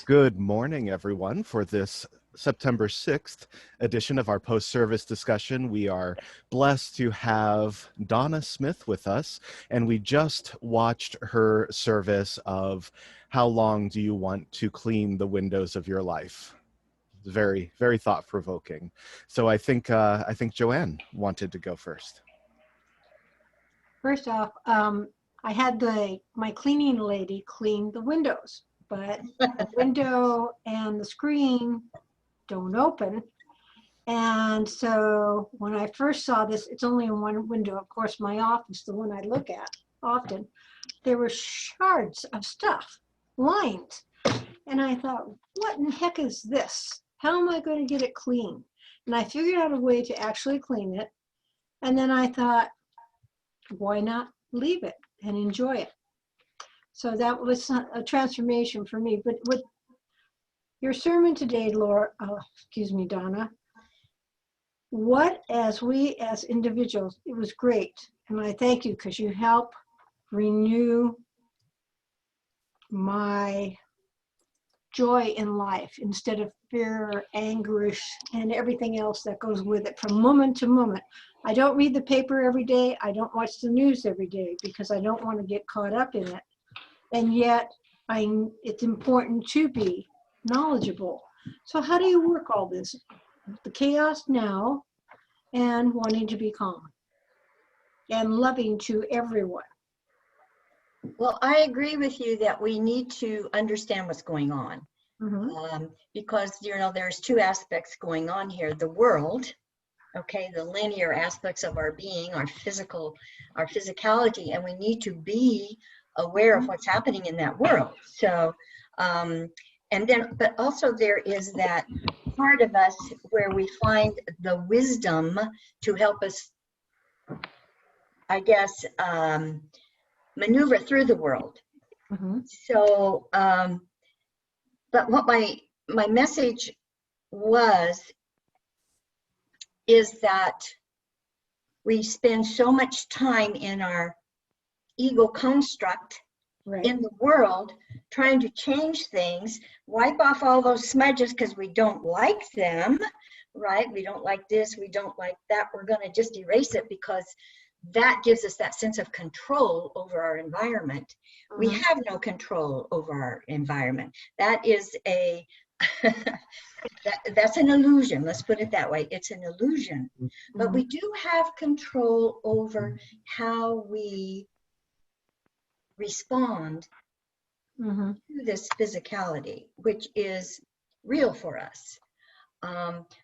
Good morning, everyone. For this September 6th edition of our post-service discussion, we are blessed to have Donna Smith with us, and we just watched her service of How Long Do You Want to Clean the Windows of Your Life? Very, very thought-provoking. So I think Joanne wanted to go first. First off, I had my cleaning lady clean the windows, but the window and the screen don't open. And so when I first saw this, it's only in one window. Of course, my office, the one I look at often, there were shards of stuff, lines. And I thought, what in the heck is this? How am I going to get it clean? And I figured out a way to actually clean it. And then I thought, why not leave it and enjoy it? So that was a transformation for me. But with your sermon today, Donna, what as individuals, it was great. And I thank you because you help renew my joy in life instead of fear, anguish, and everything else that goes with it from moment to moment. I don't read the paper every day. I don't watch the news every day because I don't want to get caught up in it. And yet it's important to be knowledgeable. So how do you work all this? The chaos now and wanting to be calm and loving to everyone. Well, I agree with you that we need to understand what's going on. Because, there's two aspects going on here. The world, okay, the linear aspects of our being, our physicality, and we need to be aware of what's happening in that world. So, but also there is that part of us where we find the wisdom to help us, I guess, maneuver through the world. So, but what my message is that we spend so much time in our ego construct in the world trying to change things, wipe off all those smudges because we don't like them, right? We don't like this, we don't like that. We're going to just erase it because that gives us that sense of control over our environment. We have no control over our environment. That is that's an illusion. Let's put it that way. It's an illusion. But we do have control over how we respond to this physicality, which is real for us.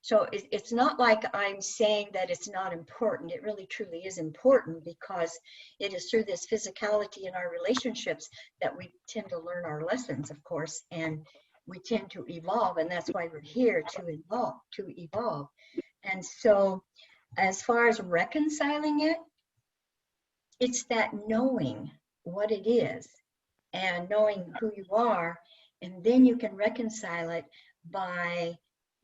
So it's not like I'm saying that it's not important. It really truly is important because it is through this physicality in our relationships that we tend to learn our lessons, of course, and we tend to evolve, and that's why we're here, to evolve. And so as far as reconciling it, it's that knowing what it is and knowing who you are, and then you can reconcile it by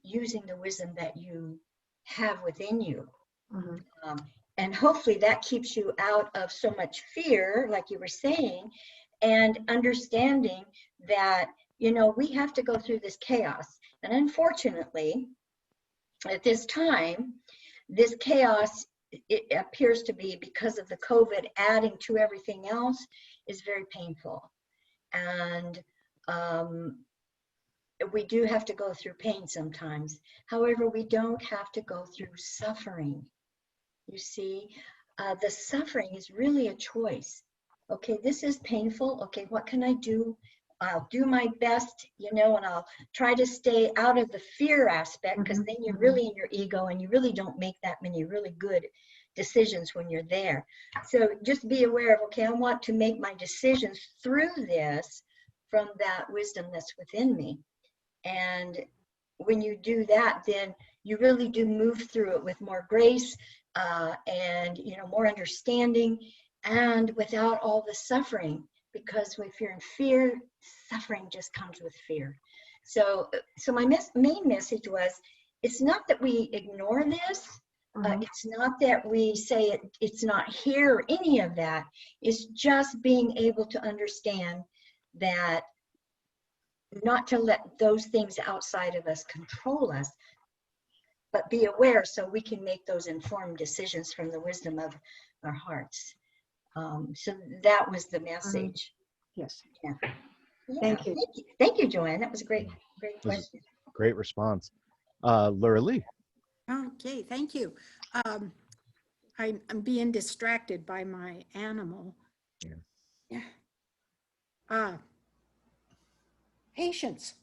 using the wisdom that you have within you. And hopefully that keeps you out of so much fear, like you were saying, and understanding that, we have to go through this chaos. And unfortunately, at this time, this chaos, it appears to be because of the COVID adding to everything else, is very painful. And we do have to go through pain sometimes. However, we don't have to go through suffering. You see, the suffering is really a choice. Okay, this is painful. Okay, what can I do? I'll do my best, and I'll try to stay out of the fear aspect, because then you're really in your ego and you really don't make that many really good decisions when you're there. So just be aware of, okay, I want to make my decisions through this from that wisdom that's within me. And when you do that, then you really do move through it with more grace and, more understanding, and without all the suffering. Because if you're in fear, suffering just comes with fear. So my main message was, it's not that we ignore this. It's not that we say it's not here or any of that. It's just being able to understand that not to let those things outside of us control us, but be aware so we can make those informed decisions from the wisdom of our hearts. So that was the message. Yes. Yeah. Yeah. Thank you. Thank you, Joanne. That was a great This is question. great response. Laura Lee. Okay, thank you. I'm being distracted by my animal. Yeah. Yeah. Patience.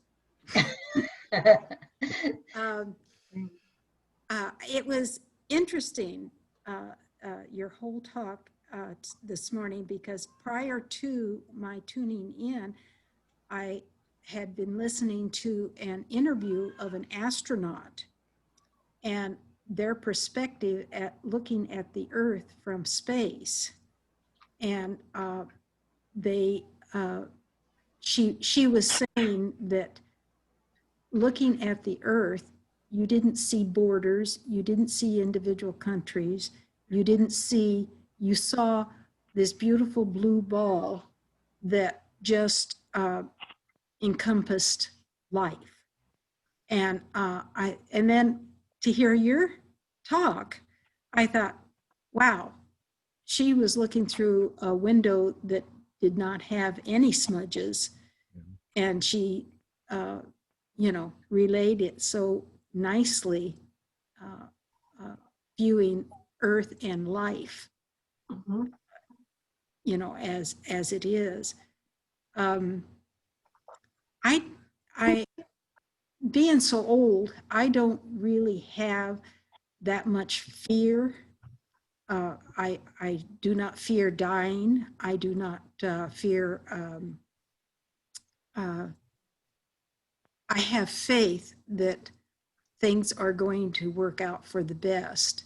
It was interesting, your whole talk this morning, because prior to my tuning in, I had been listening to an interview of an astronaut and their perspective at looking at the Earth from space. And she was saying that looking at the Earth, you didn't see borders, you didn't see individual countries, you saw this beautiful blue ball that just encompassed life. And and then to hear your talk, I thought, wow, she was looking through a window that did not have any smudges, and she, relayed it so nicely, viewing Earth and life, Mhm. as it is. I being so old, I don't really have that much fear. I do not fear dying. I do not fear. I have faith that things are going to work out for the best,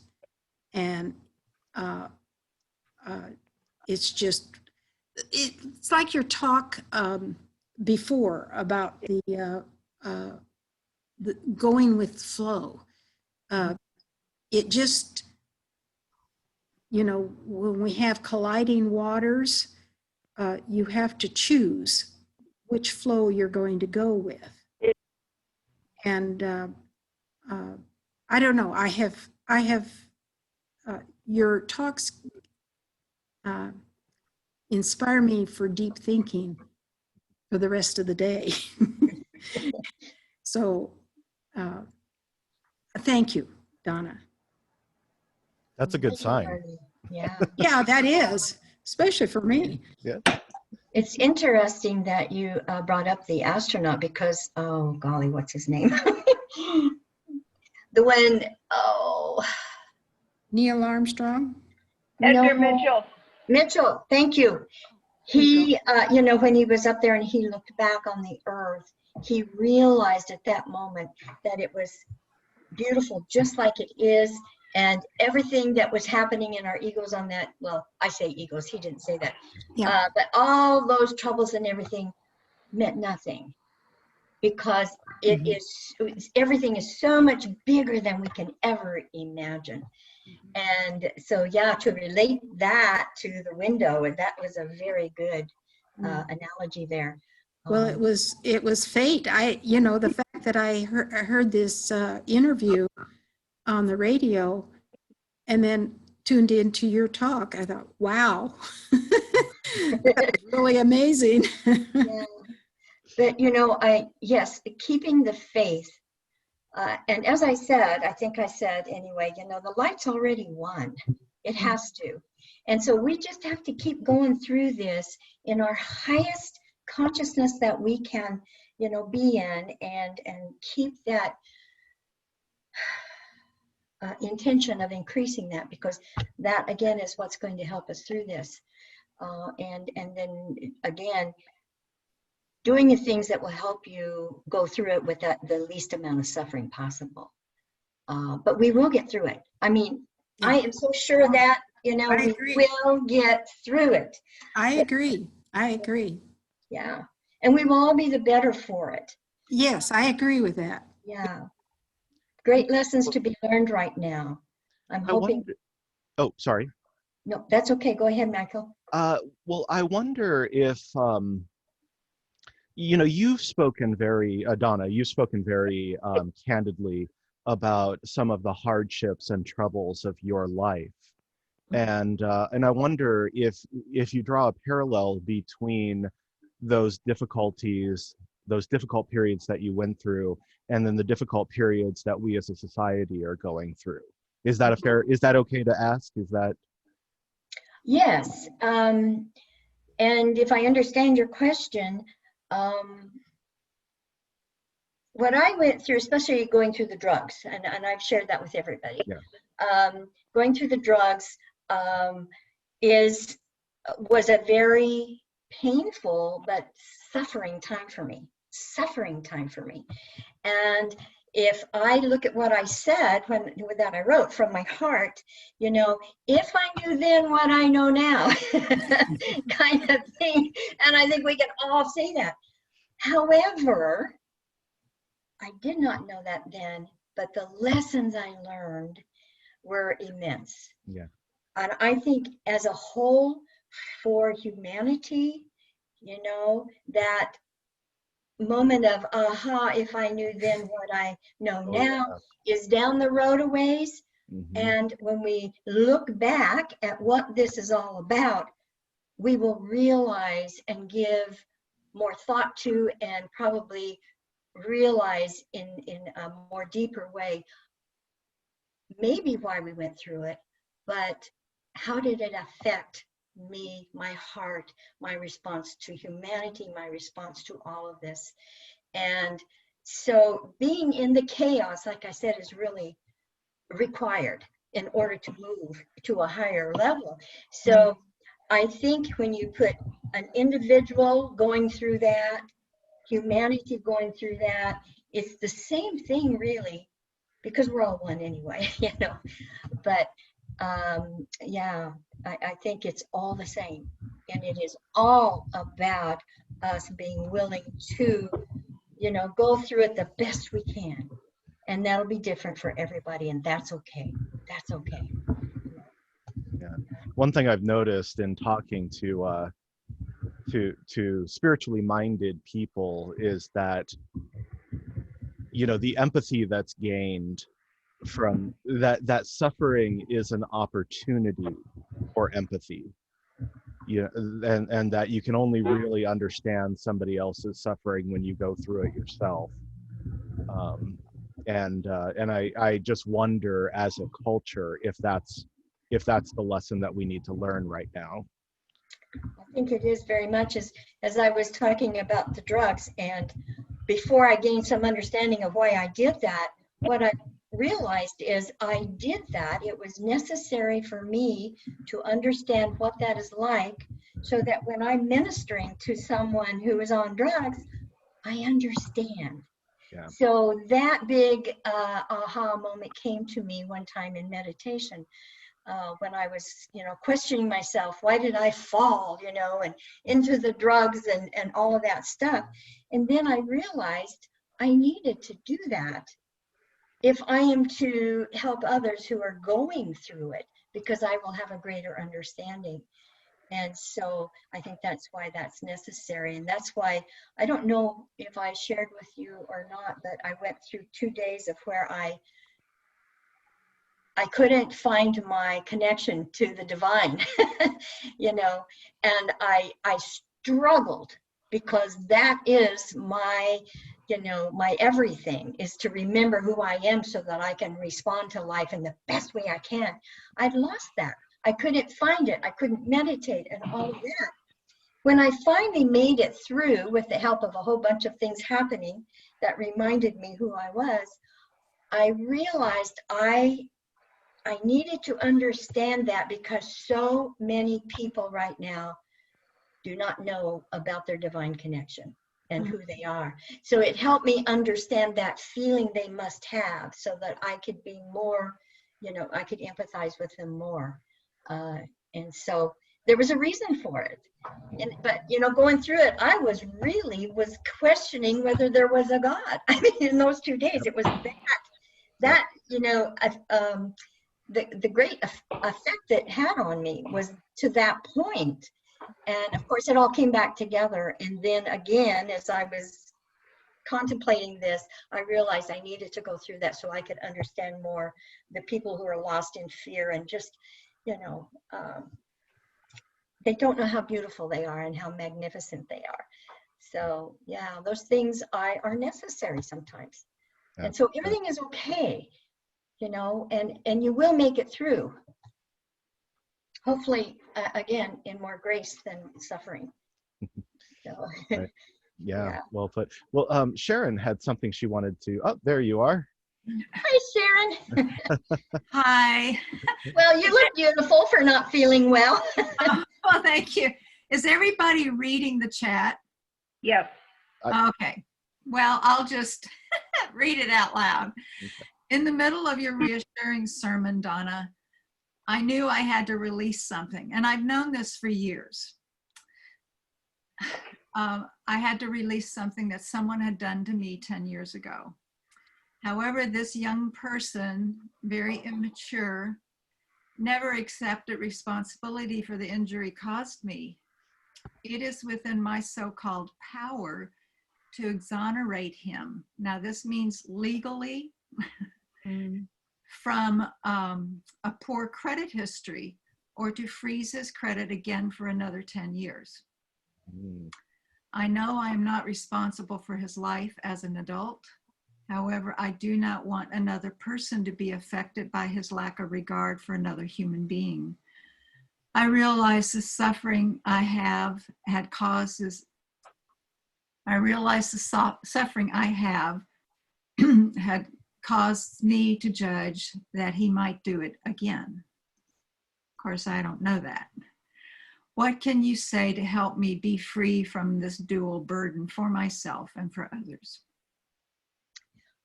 and it's just it's like your talk before about the going with flow. It just, when we have colliding waters, you have to choose which flow you're going to go with. And I don't know, I have your talks inspire me for deep thinking for the rest of the day. So thank you, Donna. That's a good Thank you, sign. Marty. Yeah. Yeah, that is, especially for me. Yeah. It's interesting that you brought up the astronaut because, oh golly, what's his name? The one, oh. Neil Armstrong. Edgar No, Mitchell. Mitchell, thank you. He, when he was up there and he looked back on the Earth, he realized at that moment that it was beautiful, just like it is. And everything that was happening in our egos on that, well, I say egos, he didn't say that. Yeah. But all those troubles and everything meant nothing because it is, everything is so much bigger than we can ever imagine. And so, yeah, to relate that to the window, and that was a very good analogy there. Well, it was fate. The fact that I heard this interview on the radio and then tuned into your talk, I thought, wow, that's really amazing. Yeah. But, yes, keeping the faith. And as I said, I think I said anyway, the light's already won. It has to. And so we just have to keep going through this in our highest consciousness that we can, be in and keep that intention of increasing that, because that again is what's going to help us through this. And then again, doing the things that will help you go through it with the least amount of suffering possible. But we will get through it. I mean, Yeah. I am so sure that, we will get through it. I agree. Yeah. And we will all be the better for it. Yes, I agree with that. Yeah. Great lessons to be learned right now. I'm hoping. Oh, sorry. No, that's okay. Go ahead, Michael. Well, I wonder if you know, you've spoken very, Donna, you've spoken very candidly about some of the hardships and troubles of your life. And I wonder if you draw a parallel between those difficulties, those difficult periods that you went through, and then the difficult periods that we as a society are going through. Is that a fair, is that okay to ask? Is that? Yes. And if I understand your question, um, what I went through, especially going through the drugs, and I've shared that with everybody, Yeah. going through the drugs was a very painful but suffering time for me. Suffering time for me. And if I look at what I said when that I wrote from my heart, you know, if I knew then what I know now, kind of thing. And I think we can all say that. However, I did not know that then, but the lessons I learned were immense. Yeah. And I think as a whole, for humanity, you know, that moment of aha, if I knew then what I know now, is down the road a ways. And when we look back at what this is all about, we will realize and give more thought to, and probably realize in a more deeper way, maybe why we went through it, but how did it affect me, my heart, my response to humanity, my response to all of this. And so being in the chaos, like I said, is really required in order to move to a higher level. So I think when you put an individual going through that, humanity going through that, it's the same thing really, because we're all one anyway, you know. But yeah, I think it's all the same. And it is all about us being willing to, you know, go through it the best we can. And that'll be different for everybody. And that's okay. That's okay. Yeah. One thing I've noticed in talking to spiritually minded people is that, you know, the empathy that's gained from that suffering is an opportunity for empathy. You know, and that you can only really understand somebody else's suffering when you go through it yourself. And I just wonder, as a culture, if that's the lesson that we need to learn right now. I think it is very much, as I was talking about the drugs, and before I gained some understanding of why I did that, what I realized is I did that. It was necessary for me to understand what that is like, so that when I'm ministering to someone who is on drugs, I understand. Yeah. So that big aha moment came to me one time in meditation. When I was, you know, questioning myself, why did I fall, you know, and into the drugs and all of that stuff. And then I realized I needed to do that if I am to help others who are going through it, because I will have a greater understanding. And so I think that's why that's necessary. And that's why, I don't know if I shared with you or not, but I went through 2 days of where I couldn't find my connection to the divine, you know, and I struggled, because that is my, you know, my everything, is to remember who I am so that I can respond to life in the best way I can. I'd lost that. I couldn't find it. I couldn't meditate and all of that. When I finally made it through with the help of a whole bunch of things happening that reminded me who I was, I realized I needed to understand that, because so many people right now do not know about their divine connection and who they are. So it helped me understand that feeling they must have, so that I could be more, you know, I could empathize with them more. And so there was a reason for it. But, you know, going through it, I was questioning whether there was a God. I mean, in those 2 days, it was that, you know, the great effect it had on me was to that point. And of course, it all came back together. And then again, as I was contemplating this, I realized I needed to go through that so I could understand more the people who are lost in fear and just, you know, they don't know how beautiful they are and how magnificent they are. So yeah, those things are necessary sometimes. And so everything is okay, you know, and you will make it through. Hopefully, again, in more grace than suffering. So, Right. Yeah, well put. Well, Sharon had something she wanted to. Oh, there you are. Hi, Sharon. Hi. Well, you look beautiful for not feeling well. Well, thank you. Is everybody reading the chat? Yes. Okay. Well, I'll just read it out loud. Okay. In the middle of your reassuring sermon, Donna, I knew I had to release something, and I've known this for years. I had to release something that someone had done to me 10 years ago. However, this young person, very immature, never accepted responsibility for the injury caused me. It is within my so-called power to exonerate him. Now, this means legally from a poor credit history, or to freeze his credit again for another 10 years. I know I am not responsible for his life as an adult. However, I do not want another person to be affected by his lack of regard for another human being. I realize the suffering I have had causes. I realize the suffering I have had caused me to judge that he might do it again. Of course, I don't know that. What can you say to help me be free from this dual burden for myself and for others?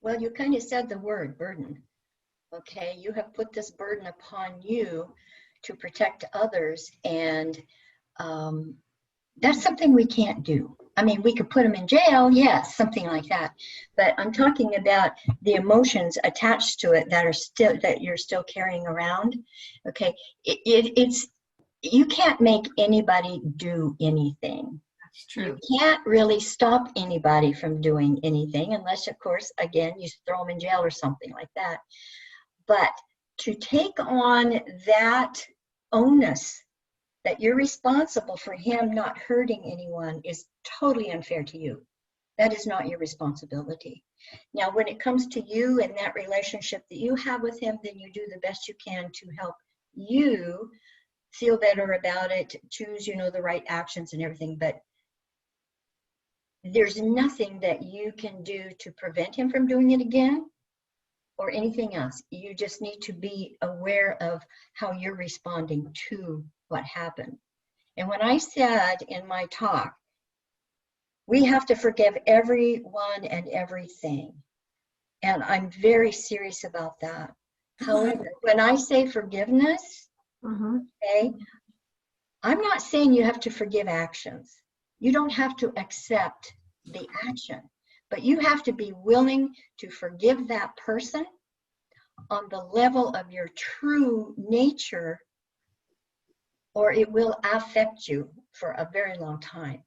Well, you kind of said the word burden. Okay, you have put this burden upon you to protect others, and that's something we can't do. I mean, we could put them in jail, yes, something like that. But I'm talking about the emotions attached to it that you're still carrying around. Okay, it's you can't make anybody do anything. That's true. You can't really stop anybody from doing anything unless, of course, again, you throw them in jail or something like that. But to take on that onus that you're responsible for him not hurting anyone is totally unfair to you. That is not your responsibility. Now, when it comes to you and that relationship that you have with him, then you do the best you can to help you feel better about it, choose, you know, the right actions and everything. But there's nothing that you can do to prevent him from doing it again or anything else. You just need to be aware of how you're responding to what happened. And when I said in my talk, we have to forgive everyone and everything. And I'm very serious about that. However, when I say forgiveness, okay, I'm not saying you have to forgive actions. You don't have to accept the action, but you have to be willing to forgive that person on the level of your true nature, or it will affect you for a very long time.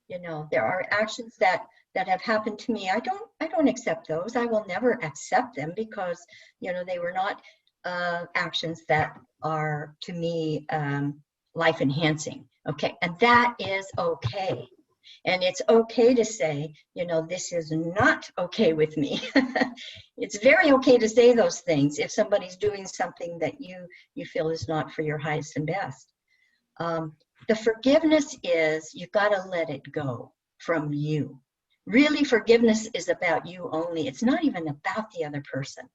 You know, there are actions that have happened to me. I don't accept those. I will never accept them because, you know, they were not actions that are to me life enhancing. Okay, and that is okay. And it's okay to say, you know, this is not okay with me. It's very okay to say those things if somebody's doing something that you feel is not for your highest and best. The forgiveness is, you've got to let it go from you. Really, forgiveness is about you only. It's not even about the other person.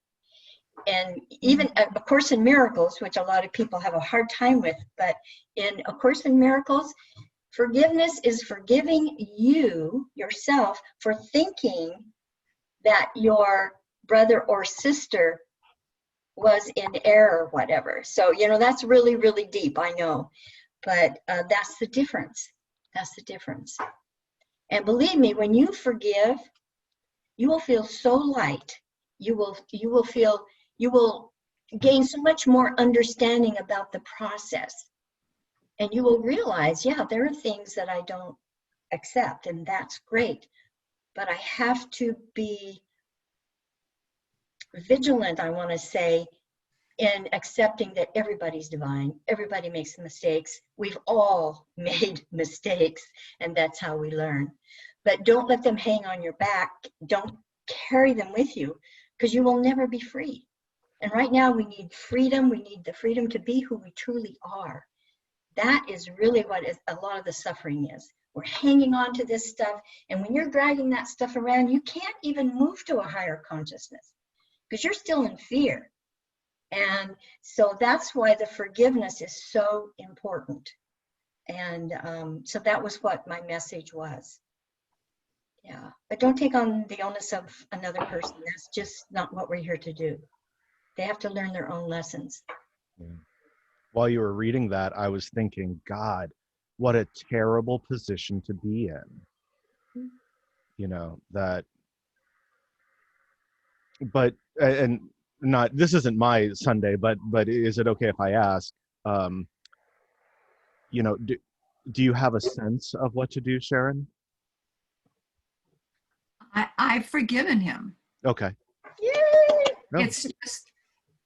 And even A Course in Miracles, which a lot of people have a hard time with, but in A Course in Miracles, forgiveness is forgiving you, yourself, for thinking that your brother or sister was in error or whatever. So, you know, that's really, really deep, I know. But that's the difference. That's the difference. And believe me, when you forgive, you will feel so light. You will gain so much more understanding about the process. And you will realize, yeah, there are things that I don't accept, and that's great. But I have to be vigilant, I want to say, in accepting that everybody's divine. Everybody makes mistakes. We've all made mistakes, and that's how we learn. But don't let them hang on your back. Don't carry them with you, because you will never be free. And right now we need freedom. We need the freedom to be who we truly are. That is really what a lot of the suffering is. We're hanging on to this stuff. And when you're dragging that stuff around, you can't even move to a higher consciousness because you're still in fear. And so that's why the forgiveness is so important. And so that was what my message was. Yeah, but don't take on the onus of another person. That's just not what we're here to do. They have to learn their own lessons. Yeah. While you were reading that, I was thinking, God, what a terrible position to be in. You know, that, but, and not, this isn't my Sunday, but is it okay if I ask, you know, do you have a sense of what to do, Sharon? I've forgiven him. Okay. Yay! No. It's just,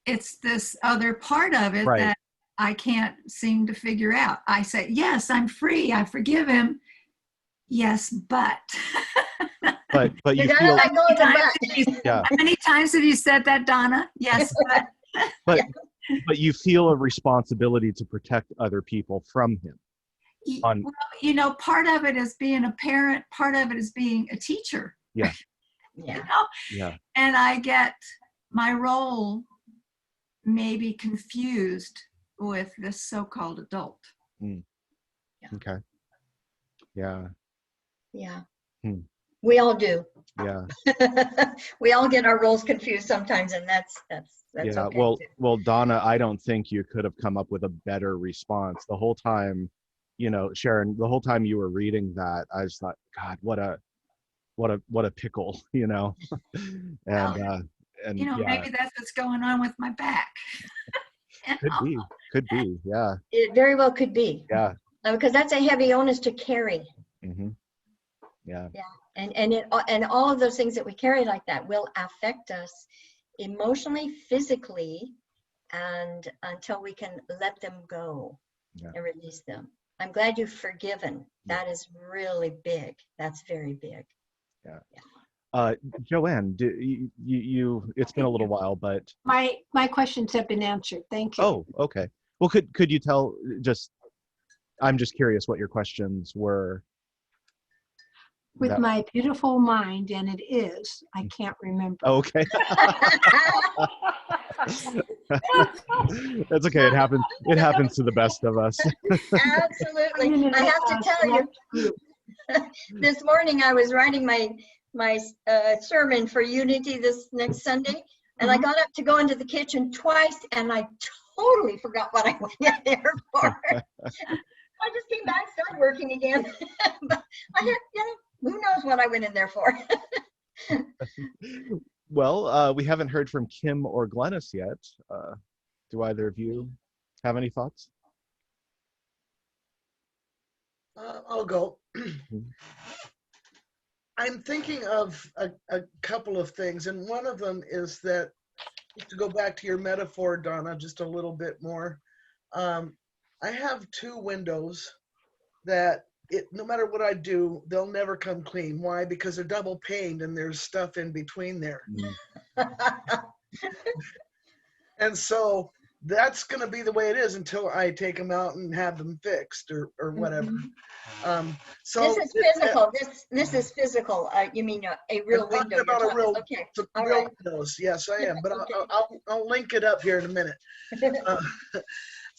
it's this other part of it Right. that I can't seem to figure out. I say, yes, I'm free. I forgive him. Yes, but. But you You gotta feel, let go of the butt. yeah, How many times have you said that, Donna? Yes, but. but you feel a responsibility to protect other people from him. On, Well, you know, part of it is being a parent, part of it is being a teacher. yeah, Yeah. You know? yeah, And I get my role maybe confused with this so-called adult. okay, yeah, Yeah. Hmm. We all do. yeah. We all get our roles confused sometimes, and that's Yeah, okay. well, Donna, I don't think you could have come up with a better response. The whole time, you know, Sharon, the whole time you were reading that, I just thought, God, what a pickle, you know. And You know, yeah, maybe that's what's going on with my back. could be, yeah, It very well could be. yeah, Because that's a heavy onus to carry. mm-hmm. Yeah, And all of those things that we carry like that will affect us emotionally, physically, and until we can let them go and release them. I'm glad you've forgiven. That is really big. That's very big. Yeah. Joanne, you it's been a little while, but My questions have been answered. Thank you. oh, okay. Well, could you tell, just, I'm just curious what your questions were. With my beautiful mind, and it is, I can't remember. Oh, okay. That's okay. It happens to the best of us. Absolutely. I have to tell you, this morning I was writing my sermon for Unity this next Sunday, and I got up to go into the kitchen twice, and I totally forgot what I went there for. I just came back, started working again. But I had, who knows what I went in there for. Well, we haven't heard from Kim or Glennis yet. Do either of you have any thoughts? I'll go. I'm thinking of a couple of things, and one of them is that, to go back to your metaphor, Donna, just a little bit more. I have two windows that no matter what I do, they'll never come clean. Why? Because they're double paned and there's stuff in between there. And so that's going to be the way it is until I take them out and have them fixed or whatever. So this is physical. This is physical. You mean a real window? About a real, okay. Real windows. Yes, I am. But okay. I'll link it up here in a minute.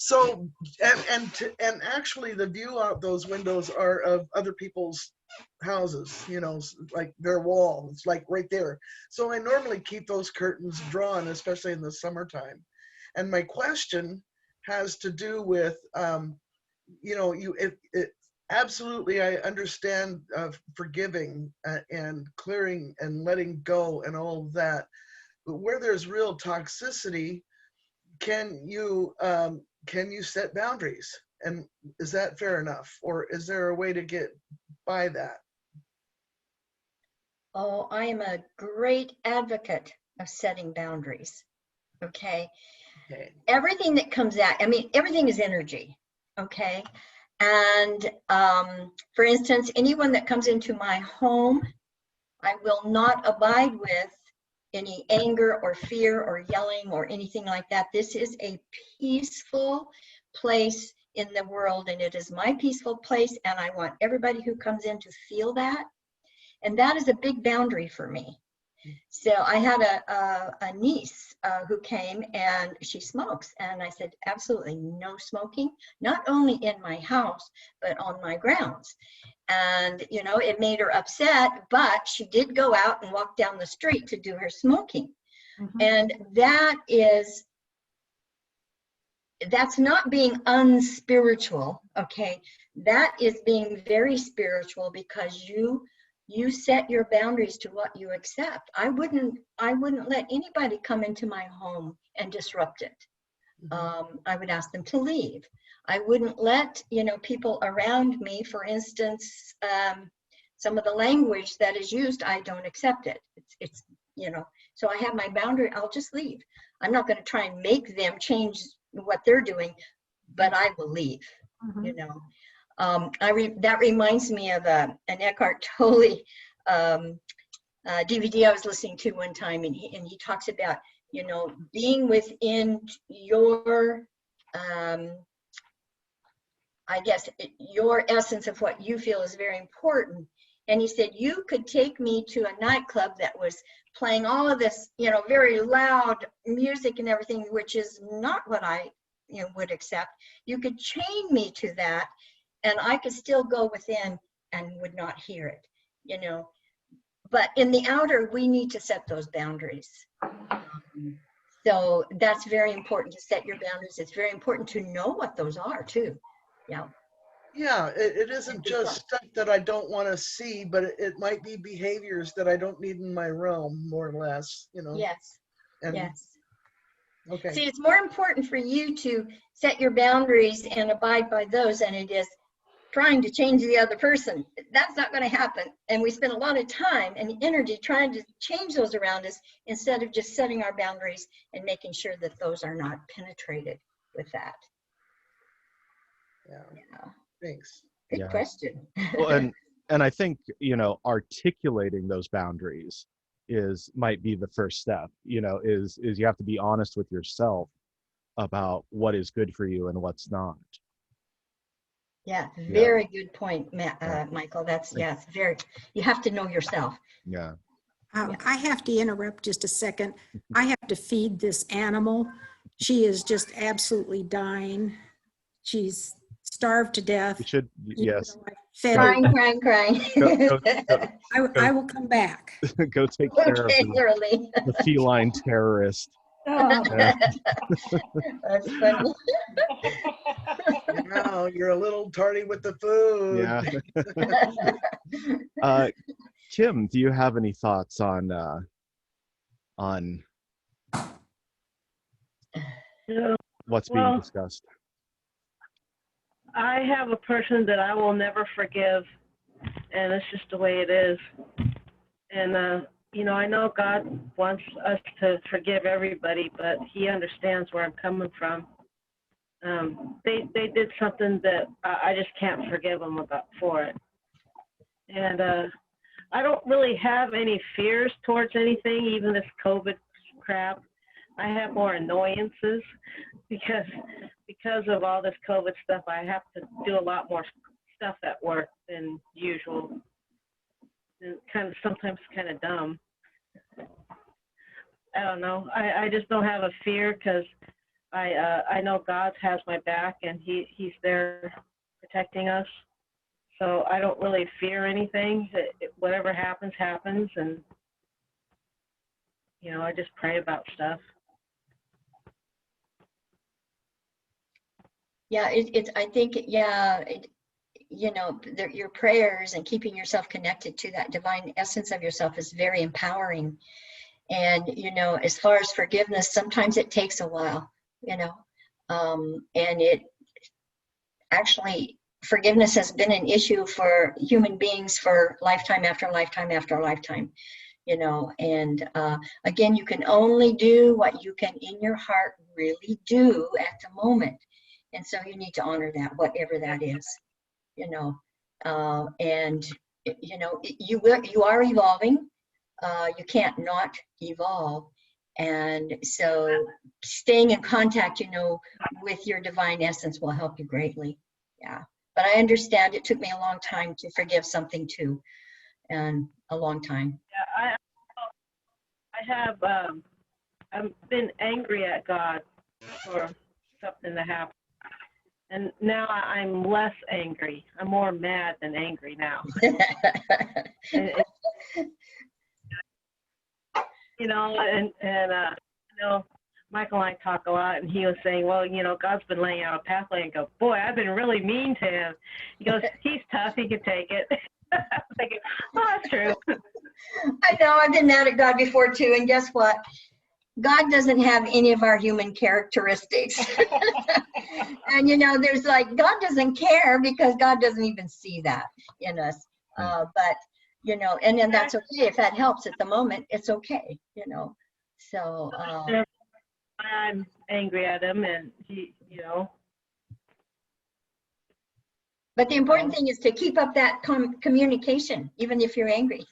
So and actually, the view out those windows are of other people's houses. You know, like their wall. It's like right there. So I normally keep those curtains drawn, especially in the summertime. And my question has to do with, you know, absolutely, I understand forgiving and clearing and letting go and all of that. But where there's real toxicity, can you set boundaries? And is that fair enough? Or is there a way to get by that? Oh, I am a great advocate of setting boundaries. Okay. Okay. Everything that comes out, I mean, everything is energy. Okay. And for instance, anyone that comes into my home, I will not abide with any anger or fear or yelling or anything like that. This is a peaceful place in the world, and it is my peaceful place, and I want everybody who comes in to feel that. And that is a big boundary for me. So I had a niece who came, and she smokes, and I said, absolutely no smoking, not only in my house, but on my grounds. And, you know, it made her upset, but she did go out and walk down the street to do her smoking. Mhm. And that's not being unspiritual, okay? That is being very spiritual, because you set your boundaries to what you accept. I wouldn't let anybody come into my home and disrupt it. I would ask them to leave. I wouldn't let, you know, people around me, for instance, some of the language that is used, I don't accept it. It's you know, so I have my boundary. I'll just leave. I'm not going to try and make them change what they're doing, but I will leave. Mhm. You know, that reminds me of an Eckhart Tolle DVD I was listening to one time, and he talks about, you know, being within your I guess your essence of what you feel is very important. And he said, you could take me to a nightclub that was playing all of this, you know, very loud music and everything, which is not what I, you know, would accept. You could chain me to that, and I could still go within and would not hear it, you know. But in the outer, we need to set those boundaries. So that's very important, to set your boundaries. It's very important to know what those are too. Yeah. Yeah, it isn't just stuff that I don't want to see, but it might be behaviors that I don't need in my realm, more or less, you know. Yes. And, Yes. okay. See, it's more important for you to set your boundaries and abide by those than it is trying to change the other person. That's not going to happen. And we spend a lot of time and energy trying to change those around us, instead of just setting our boundaries and making sure that those are not penetrated with that. Yeah. Yeah. Thanks. Good Yeah. question. Well, and I think, you know, articulating those boundaries might be the first step. You know, is you have to be honest with yourself about what is good for you and what's not. Yeah, very good point, Michael. That's, yes, very, you have to know yourself. Yeah. I have to interrupt just a second. I have to feed this animal. She is just absolutely dying. She's starved to death. You should, yes. I fed her. Crying. I will come back. Go take care of Okay, the feline terrorist. Oh. Yeah. That's funny. Now you're a little tardy with the food. Yeah. Kim, do you have any thoughts on what's being discussed? I have a person that I will never forgive, and it's just the way it is. And you know, I know God wants us to forgive everybody, but He understands where I'm coming from. They did something that I just can't forgive them for it. And I don't really have any fears towards anything, even this COVID crap. I have more annoyances because of all this COVID stuff. I have to do a lot more stuff at work than usual. And sometimes kind of dumb. I don't know. I just don't have a fear, because I know God has my back, and He's there protecting us. So I don't really fear anything. Whatever happens, happens, and you know, I just pray about stuff. Yeah, I think, yeah, you know, your prayers and keeping yourself connected to that divine essence of yourself is very empowering. And, you know, as far as forgiveness, sometimes it takes a while, you know, and actually, forgiveness has been an issue for human beings for lifetime after lifetime after lifetime, and again, you can only do what you can in your heart really do at the moment. And so you need to honor that, whatever that is, and you are evolving. You can't not evolve. And so staying in contact, with your divine essence will help you greatly. Yeah. But I understand it took me a long time to forgive something too. And a long time. Yeah, I have I've been angry at God for something that happened. And now I'm less angry. I'm more mad than angry now. And Michael and I talk a lot, and he was saying, well, God's been laying out a pathway, and go, boy, I've been really mean to him. He goes, he's tough, he can take it. I'm thinking, oh, that's true. I know, I've been mad at God before too, and guess what? God doesn't have any of our human characteristics. And there's God doesn't care because God doesn't even see that in us. But and then that's okay. If that helps at the moment, it's okay, So I'm angry at him, and he, But the important thing is to keep up that communication, even if you're angry.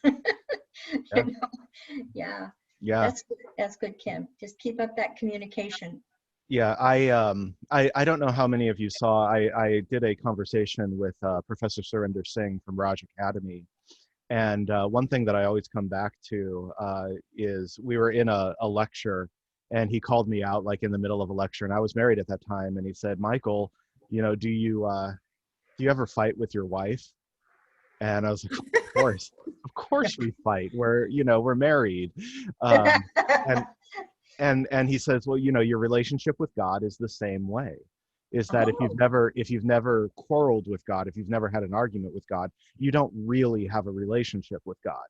Yeah. Yeah. That's good, Kim. Just keep up that communication. Yeah, I don't know how many of you saw, I did a conversation with Professor Surinder Singh from Raj Academy. And one thing that I always come back to is we were in a lecture, and he called me out like in the middle of a lecture, and I was married at that time, and he said, Michael, do you ever fight with your wife? And I was like, of course we fight. We're married. And he says, well, your relationship with God is the same way. Is that if you've never quarreled with God, if you've never had an argument with God, you don't really have a relationship with God.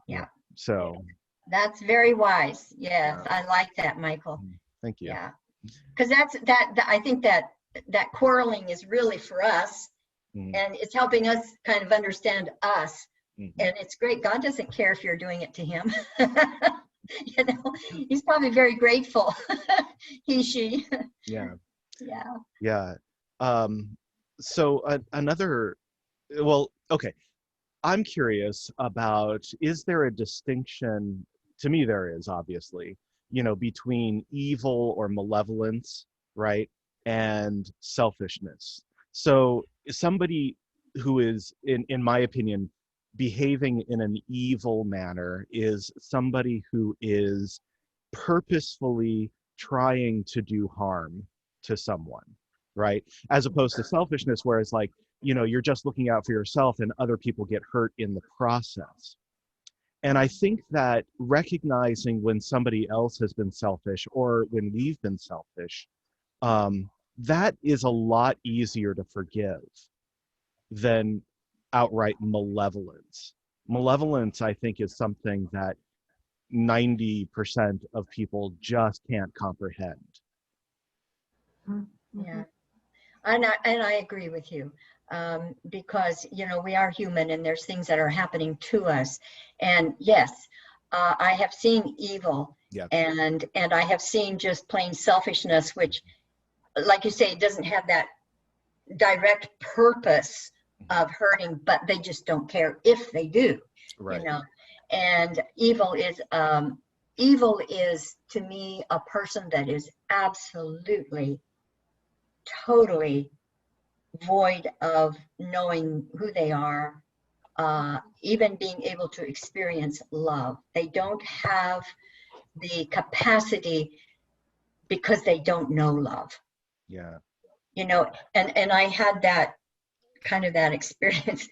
Yeah. So that's very wise. Yes, I like that, Michael. Thank you. Yeah, because I think that quarreling is really for us, and it's helping us kind of understand us. And it's great. God doesn't care if you're doing it to him. He's probably very grateful. She. Yeah. Yeah. Yeah. So okay. I'm curious about, is there a distinction? To me, there is, obviously, between evil or malevolence, right, and selfishness. So somebody who is, in my opinion, behaving in an evil manner is somebody who is purposefully trying to do harm to someone, right? As opposed to selfishness, where it's like, you're just looking out for yourself and other people get hurt in the process. And I think that recognizing when somebody else has been selfish or when we've been selfish, that is a lot easier to forgive than outright malevolence. Malevolence, I think, is something that 90% of people just can't comprehend. Yeah, and I agree with you, because we are human, and there's things that are happening to us, and yes, I have seen evil, and I have seen just plain selfishness, which, like you say, doesn't have that direct purpose of hurting, but they just don't care if they do, right. And evil is to me a person that is absolutely, totally void of knowing who they are, even being able to experience love. They don't have the capacity because they don't know love. Yeah. And I had that kind of that experience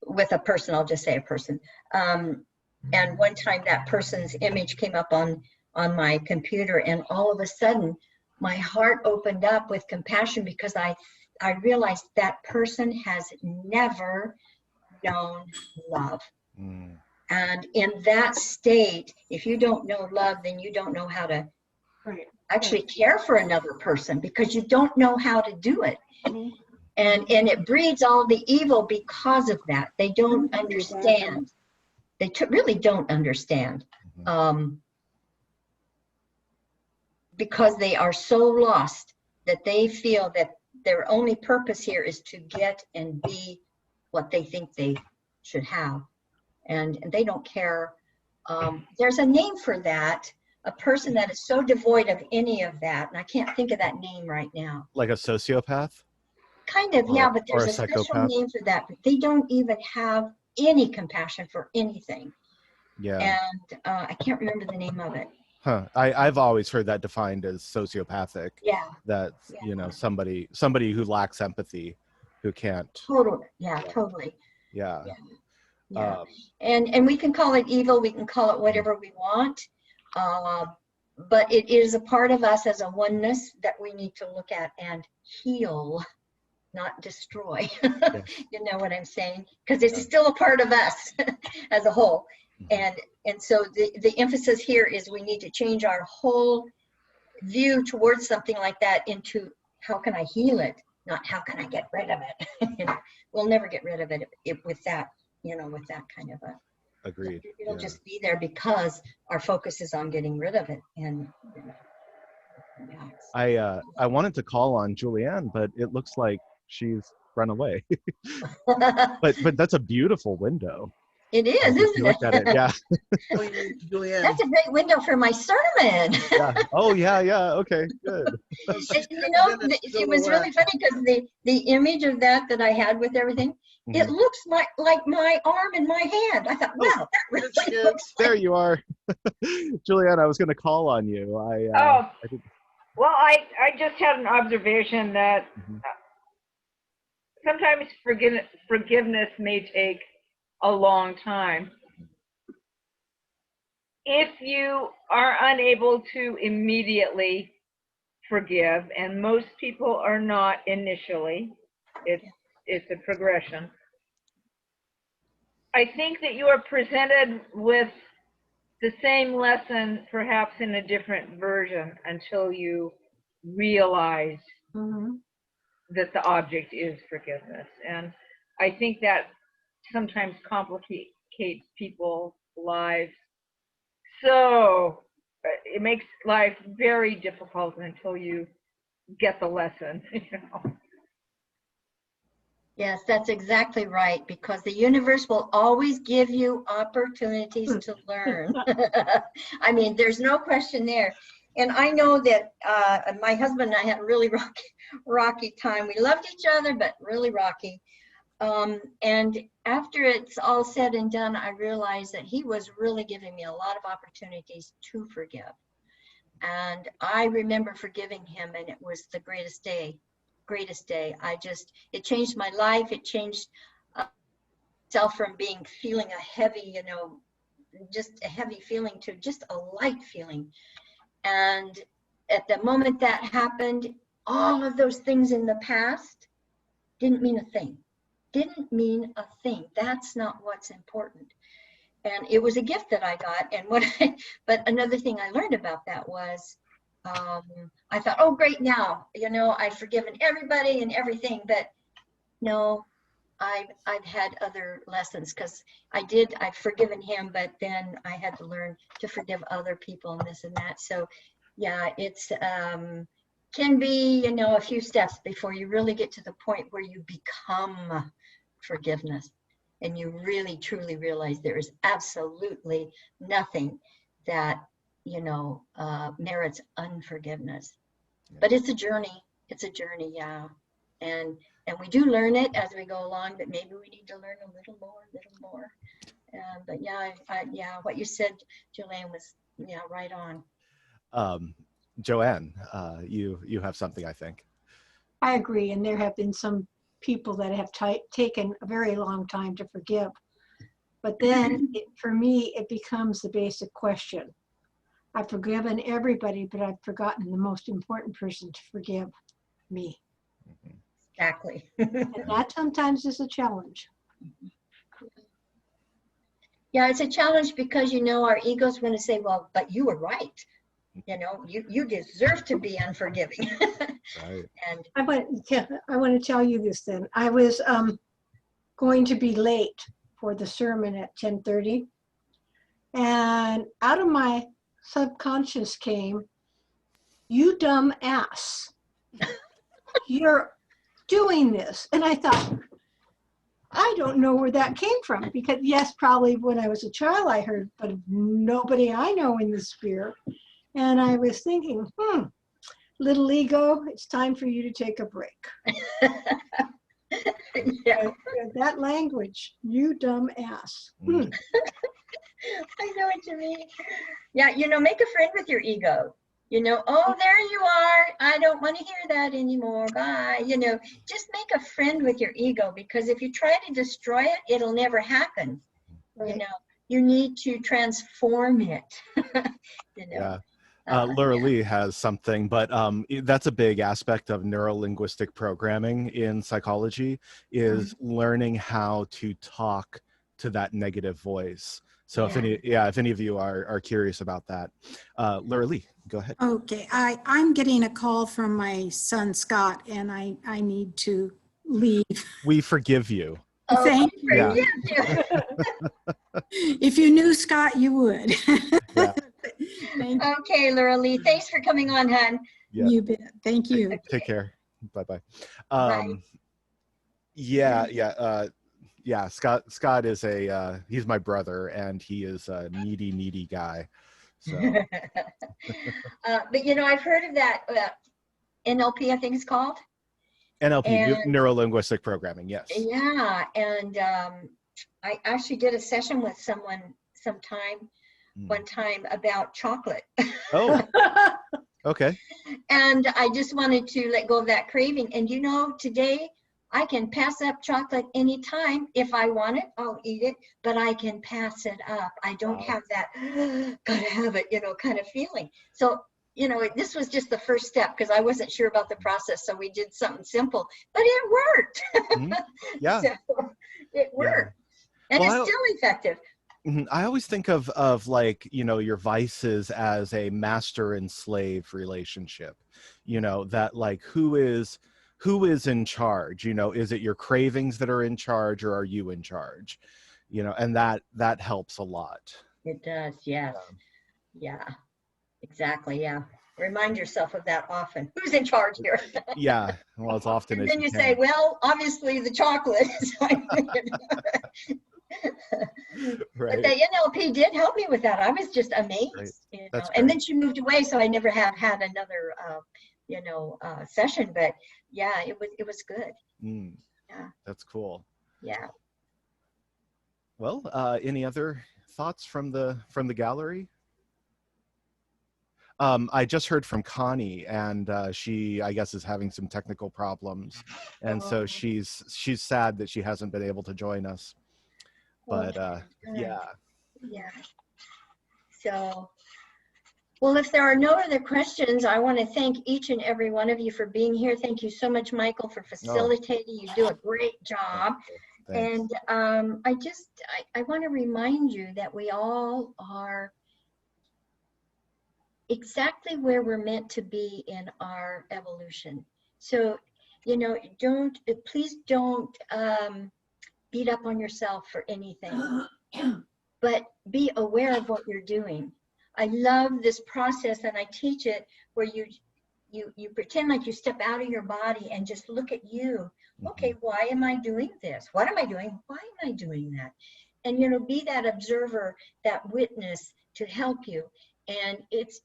with a person. I'll just say a person. And one time that person's image came up on my computer, and all of a sudden my heart opened up with compassion, because I realized that person has never known love. And in that state, if you don't know love, then you don't know how to actually care for another person because you don't know how to do it. Mhm. And it breeds all the evil because of that. They don't understand. They really don't understand. Because they are so lost that they feel that their only purpose here is to get and be what they think they should have. And they don't care. There's a name for that, a person that is so devoid of any of that. And I can't think of that name right now. Like a sociopath? Kind of, yeah, but there's a special psychopath? name for that. But they don't even have any compassion for anything. Yeah. And I can't remember the name of it. Huh. I've always heard that defined as sociopathic. Yeah. That's, Yeah. you know, somebody who lacks empathy, who can't. Totally. Yeah, totally. Yeah. Yeah. And we can call it evil. We can call it whatever we want. But it is a part of us as a oneness that we need to look at and heal, not destroy. Yes. You know what I'm saying? Because it's still a part of us as a whole. And so the emphasis here is we need to change our whole view towards something like that into how can I heal it, not how can I get rid of it. You know, we'll never get rid of it with that, you know, with that kind of a. Agreed. It'll just be there because our focus is on getting rid of it. And you know, yeah. I wanted to call on Julianne, but it looks like she's run away. but that's a beautiful window. It is, If isn't you look at it, yeah. Julianne. That's a great window for my sermon. Yeah. Oh yeah, yeah. Okay, good. You know, it was really funny because the image of that I had with everything, it looks like my arm and my hand. I thought, wow, that really looks there you are. Julianne, I was going to call on you. Well, I just had an observation that sometimes forgiveness may take a long time. If you are unable to immediately forgive, and most people are not initially, it's a progression. I think that you are presented with the same lesson, perhaps in a different version, until you realize that the object is forgiveness. And I think that sometimes complicates people's lives. So it makes life very difficult until you get the lesson, you know. Yes, that's exactly right, because the universe will always give you opportunities to learn. I mean, there's no question there. And I know that my husband and I had a really rocky time. We loved each other, but really rocky. And after it's all said and done, I realized that he was really giving me a lot of opportunities to forgive. And I remember forgiving him, and it was the greatest day. It changed my life. It changed myself from feeling a heavy, you know, just a heavy feeling to just a light feeling. And at the moment that happened, all of those things in the past didn't mean a thing. That's not what's important. And it was a gift that I got. And but another thing I learned about that was, I thought, oh, great, now, you know, I've forgiven everybody and everything. But no, I've had other lessons, because I've forgiven him, but then I had to learn to forgive other people and this and that. So yeah, it's can be, you know, a few steps before you really get to the point where you become forgiveness, and you really truly realize there is absolutely nothing that, you know, merits unforgiveness. But it's a journey. Yeah. And we do learn it as we go along, but maybe we need to learn a little more. But yeah, what you said, Julianne, was right on. Joanne, you have something, I think. I agree, and there have been some people that have taken a very long time to forgive. But then, for me, it becomes the basic question. I've forgiven everybody, but I've forgotten the most important person to forgive, me. Exactly. And that sometimes is a challenge. Yeah, it's a challenge because, you know, our ego's going to say, well, but you were right. You know, you deserve to be unforgiving. Right. And I want to tell you this then. I was going to be late for the sermon at 10:30. And out of my subconscious came, "You dumb ass. You're doing this." And I thought, I don't know where that came from, because yes, probably when I was a child I heard, but nobody I know in the sphere. And I was thinking, little ego, it's time for you to take a break. yeah, That language, "you dumb ass." Mm. I know what you mean. Yeah, you know, make a friend with your ego. You know, oh, there you are. I don't want to hear that anymore. Bye. You know, just make a friend with your ego, because if you try to destroy it, it'll never happen. Right. You know, you need to transform it. You know. Yeah. Laura Yeah. Lee has something, but that's a big aspect of neurolinguistic programming in psychology, is learning how to talk to that negative voice. So if any of you are curious about that, Laura Lee, go ahead. Okay, I'm getting a call from my son Scott, and I need to leave. We forgive you. Oh, Thank you. Yeah. If you knew Scott, you would. Yeah. Thank you. Okay, Laura Lee, thanks for coming on, hon. Yeah. You bet. Thank you. Take care. Bye-bye. Bye. Yeah. Scott is he's my brother, and he is a needy guy. So But you know, I've heard of that NLP, I think it's called. NLP, And- neuro-linguistic programming. Yes. Yeah, and I actually did a session with someone one time about chocolate. Oh, okay. And I just wanted to let go of that craving. And you know, today I can pass up chocolate anytime. If I want it, I'll eat it, but I can pass it up. I don't have that, gotta have it, you know, kind of feeling. So, you know, this was just the first step, because I wasn't sure about the process. So we did something simple, but it worked. Yeah. So it worked. Yeah. And Well, it's still effective. I always think of like, you know, your vices as a master and slave relationship, you know, that like, who is in charge? You know, is it your cravings that are in charge, or are you in charge? You know, and that helps a lot. It does, yes. Yeah, exactly, yeah. Remind yourself of that often. Who's in charge here? Yeah, well, as often And as then you can. say, well, obviously the chocolate. Right. But the NLP did help me with that. I was just amazed. Right. You know? That's And great. then she moved away, so I never have had another, you know, session. But yeah, it was good. Yeah. That's cool. Yeah. Well, any other thoughts from the gallery? I just heard from Connie, and she, I guess, is having some technical problems, and so she's sad that she hasn't been able to join us. But yeah. So, well, if there are no other questions, I want to thank each and every one of you for being here. Thank you so much, Michael, for facilitating. You do a great job. Thanks. And I want to remind you that we all are exactly where we're meant to be in our evolution. So, you know, please don't beat up on yourself for anything, but be aware of what you're doing. I love this process, and I teach it where you pretend like you step out of your body and just look at you. Okay, why am I doing this? What am I doing? Why am I doing that? And, you know, be that observer, that witness to help you. And it's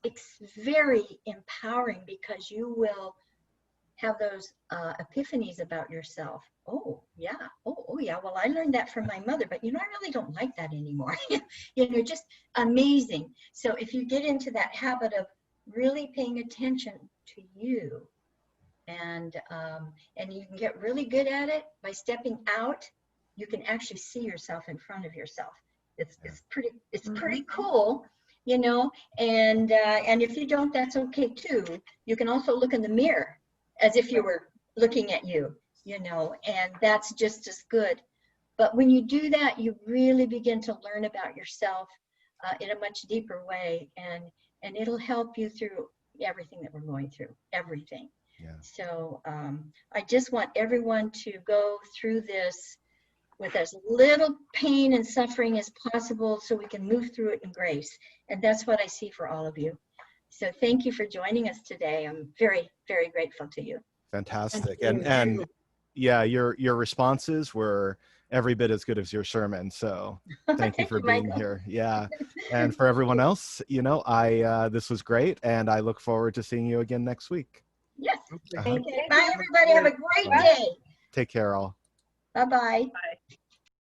very empowering, because you will have those epiphanies about yourself. Oh yeah, oh yeah, well, I learned that from my mother, but you know, I really don't like that anymore. You know, just amazing. So if you get into that habit of really paying attention to you, and you can get really good at it by stepping out, you can actually see yourself in front of yourself. It's pretty cool, you know. And if you don't, that's okay too. You can also look in the mirror as if you were looking at you, you know, and that's just as good. But when you do that, you really begin to learn about yourself in a much deeper way, and and it'll help you through everything that we're going through, everything. Yeah. So I just want everyone to go through this with as little pain and suffering as possible so we can move through it in grace. And that's what I see for all of you. So thank you for joining us today. I'm very, very grateful to you. Fantastic. Thank you. And yeah, your responses were every bit as good as your sermon. So thank you for being Michael. here. Yeah. And for everyone else, you know, this was great, and I look forward to seeing you again next week. Yes. Uh-huh. Okay. Bye, everybody. Have a great Bye. day. Take care, all. Bye-bye. Bye.